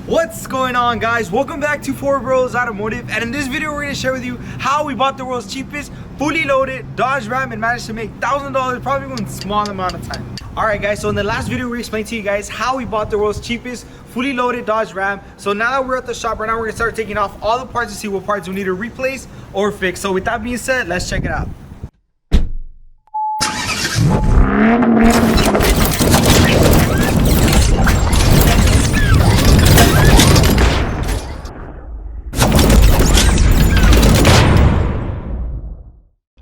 What's going on, guys? Welcome back to Four Bros Automotive, and in this video we're going to share with you how we bought the world's cheapest fully loaded Dodge Ram and managed to make $1,000 probably in a small amount of time. Alright guys, so in the last video we explained to you guys how we bought the world's cheapest fully loaded Dodge Ram. So now that we're at the shop right now, we're going to start taking off all the parts to see what parts we need to replace or fix. So with that being said, let's check it out.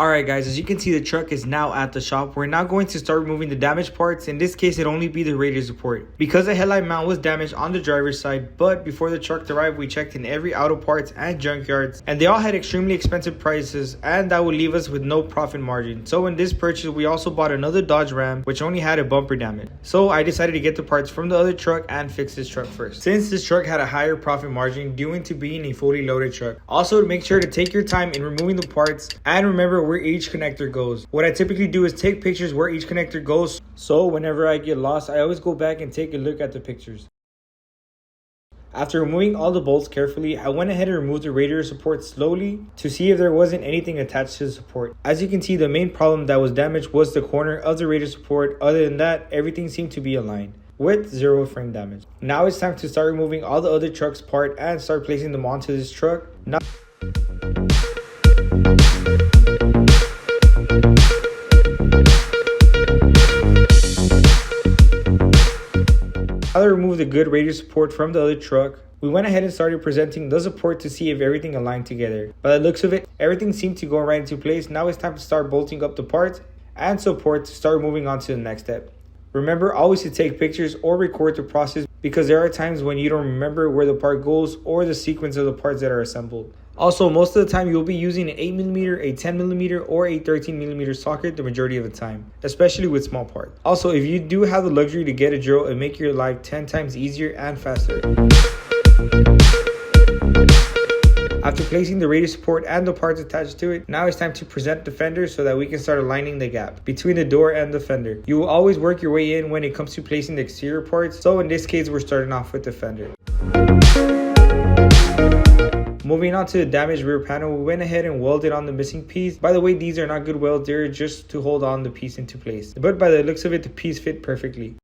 Alright guys, as you can see, the truck is now at the shop. We're now going to start removing the damaged parts. In this case, it'd only be the radiator support, because the headlight mount was damaged on the driver's side. But before the truck arrived, we checked in every auto parts and junkyards, and they all had extremely expensive prices, and that would leave us with no profit margin. So in this purchase, we also bought another Dodge Ram, which only had a bumper damage. So I decided to get the parts from the other truck and fix this truck first, since this truck had a higher profit margin due to being a fully loaded truck. Also, make sure to take your time in removing the parts and remember where each connector goes. What I typically do is take pictures where each connector goes, so whenever I get lost, I always go back and take a look at the pictures. After removing all the bolts carefully, I went ahead and removed the radiator support slowly to see if there wasn't anything attached to the support. As you can see, the main problem that was damaged was the corner of the radiator support. Other than that, everything seemed to be aligned with zero frame damage. Now it's time to start removing all the other truck's parts and start placing them onto this truck. Now to remove the good radiator support from the other truck, we went ahead and started presenting the support to see if everything aligned together. By the looks of it, everything seemed to go right into place. Now it's time to start bolting up the parts and support to start moving on to the next step. Remember always to take pictures or record the process, because there are times when you don't remember where the part goes or the sequence of the parts that are assembled. Also, most of the time you'll be using an 8mm, a 10mm, or a 13mm socket the majority of the time, especially with small parts. Also, if you do have the luxury to get a drill, it'll make your life 10 times easier and faster. After placing the radiator support and the parts attached to it, now it's time to present the fender so that we can start aligning the gap between the door and the fender. You will always work your way in when it comes to placing the exterior parts, so in this case we're starting off with the fender. Moving on to the damaged rear panel, we went ahead and welded on the missing piece. By the way, these are not good welds, they're just to hold on the piece into place. But by the looks of it, the piece fit perfectly.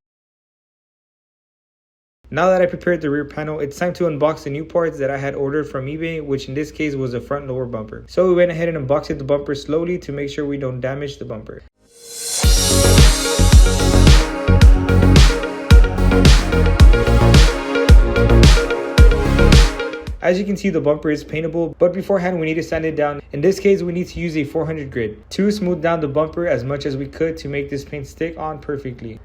Now that I prepared the rear panel, it's time to unbox the new parts that I had ordered from eBay, which in this case was the front lower bumper. So we went ahead and unboxed the bumper slowly to make sure we don't damage the bumper. As you can see, the bumper is paintable, but beforehand we need to sand it down. In this case, we need to use a 400 grit to smooth down the bumper as much as we could to make this paint stick on perfectly.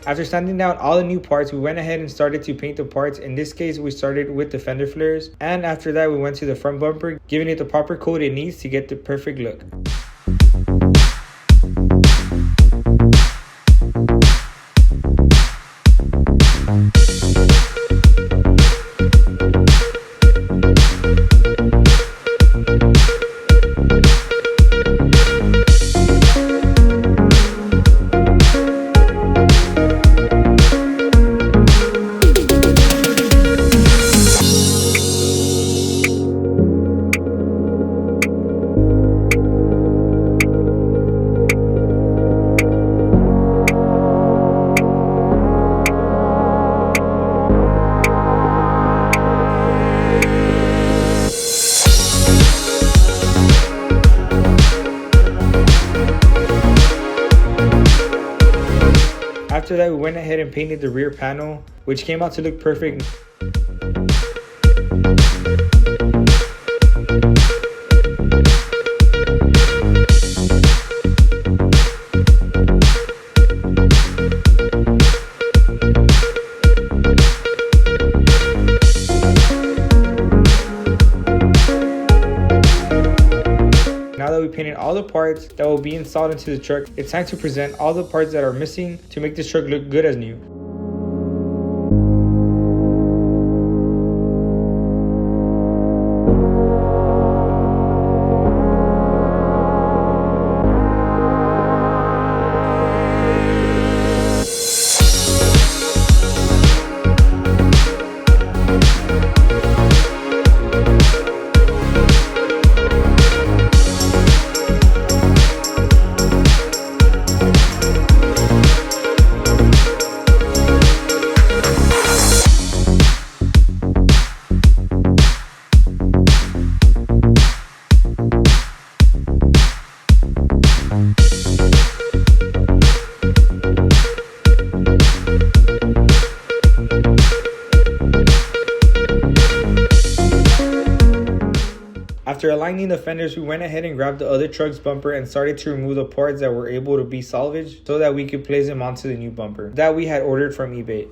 After sanding down all the new parts, we went ahead and started to paint the parts. In this case, we started with the fender flares, and after that we went to the front bumper, giving it the proper coat it needs to get the perfect look. After that, we went ahead and painted the rear panel, which came out to look perfect. Now that we painted all the parts that will be installed into the truck, it's time to present all the parts that are missing to make this truck look good as new. After aligning the fenders, we went ahead and grabbed the other truck's bumper and started to remove the parts that were able to be salvaged so that we could place them onto the new bumper that we had ordered from eBay.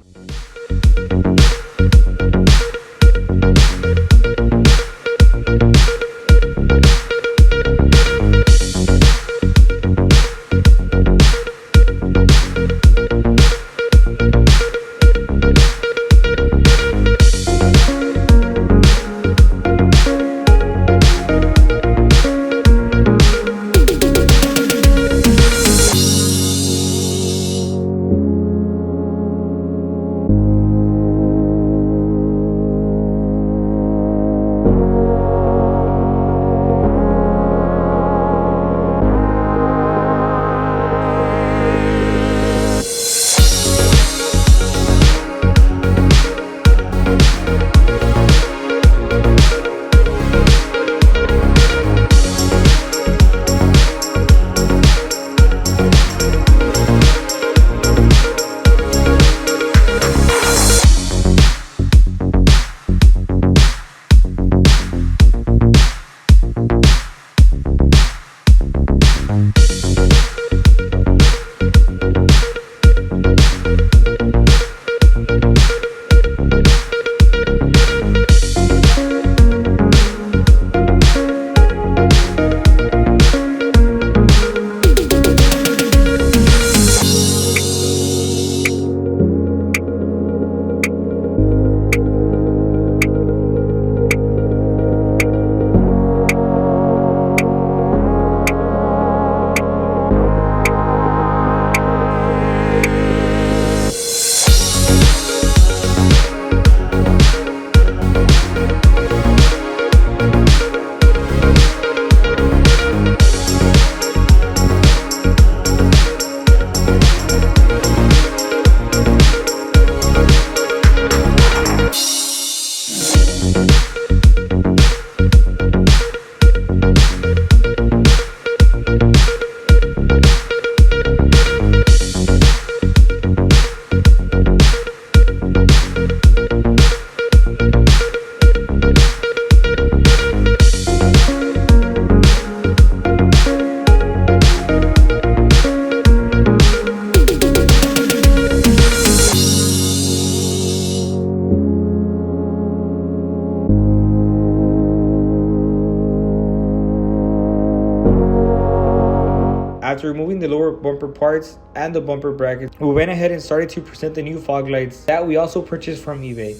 After removing the lower bumper parts and the bumper brackets, we went ahead and started to present the new fog lights that we also purchased from eBay.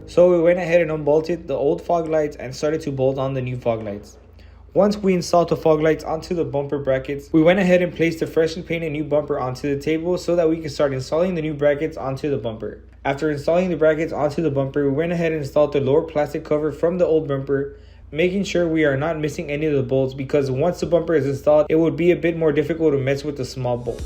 So we went ahead and unbolted the old fog lights and started to bolt on the new fog lights. Once we installed the fog lights onto the bumper brackets, we went ahead and placed the freshly painted new bumper onto the table so that we could start installing the new brackets onto the bumper. After installing the brackets onto the bumper, we went ahead and installed the lower plastic cover from the old bumper, making sure we are not missing any of the bolts, because once the bumper is installed, it would be a bit more difficult to mess with the small bolt.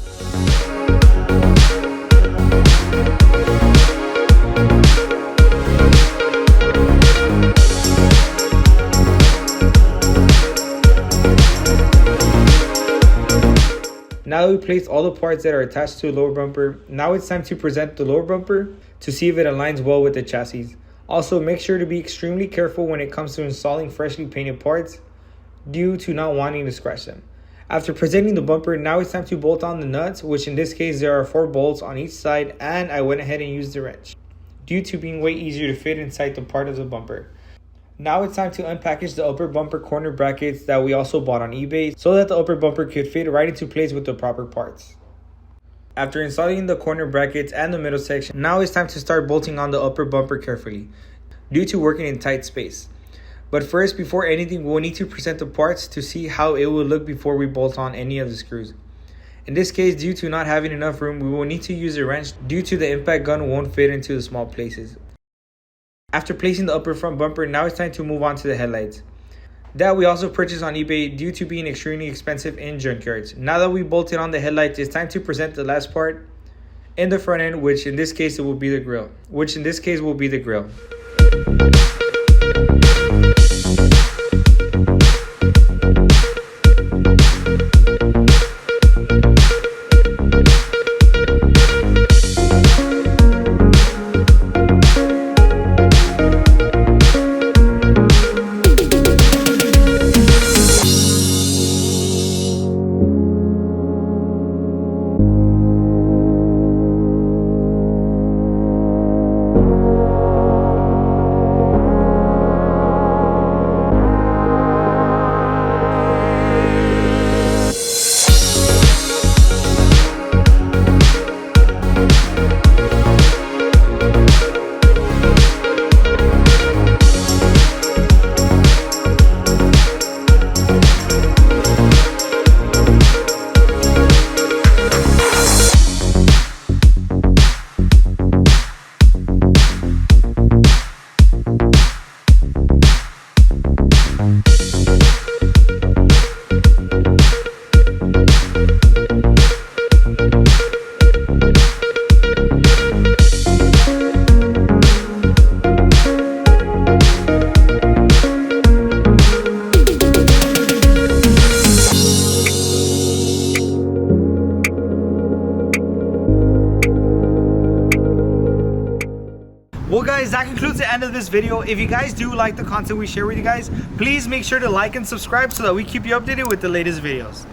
Now that we placed all the parts that are attached to the lower bumper, now it's time to present the lower bumper to see if it aligns well with the chassis. Also, make sure to be extremely careful when it comes to installing freshly painted parts due to not wanting to scratch them. After presenting the bumper, now it's time to bolt on the nuts, which in this case there are 4 bolts on each side, and I went ahead and used the wrench due to being way easier to fit inside the part of the bumper. Now it's time to unpackage the upper bumper corner brackets that we also bought on eBay so that the upper bumper could fit right into place with the proper parts. After installing the corner brackets and the middle section, now it's time to start bolting on the upper bumper carefully, due to working in tight space. But first, before anything, we'll need to present the parts to see how it will look before we bolt on any of the screws. In this case, due to not having enough room, we will need to use a wrench due to the impact gun won't fit into the small places. After placing the upper front bumper, now it's time to move on to the headlights. That we also purchased on eBay due to being extremely expensive in junkyards. Now that we bolted on the headlights, it's time to present the last part in the front end, which in this case will be the grill. Well guys, that concludes the end of this video. If you guys do like the content we share with you guys, please make sure to like and subscribe so that we keep you updated with the latest videos.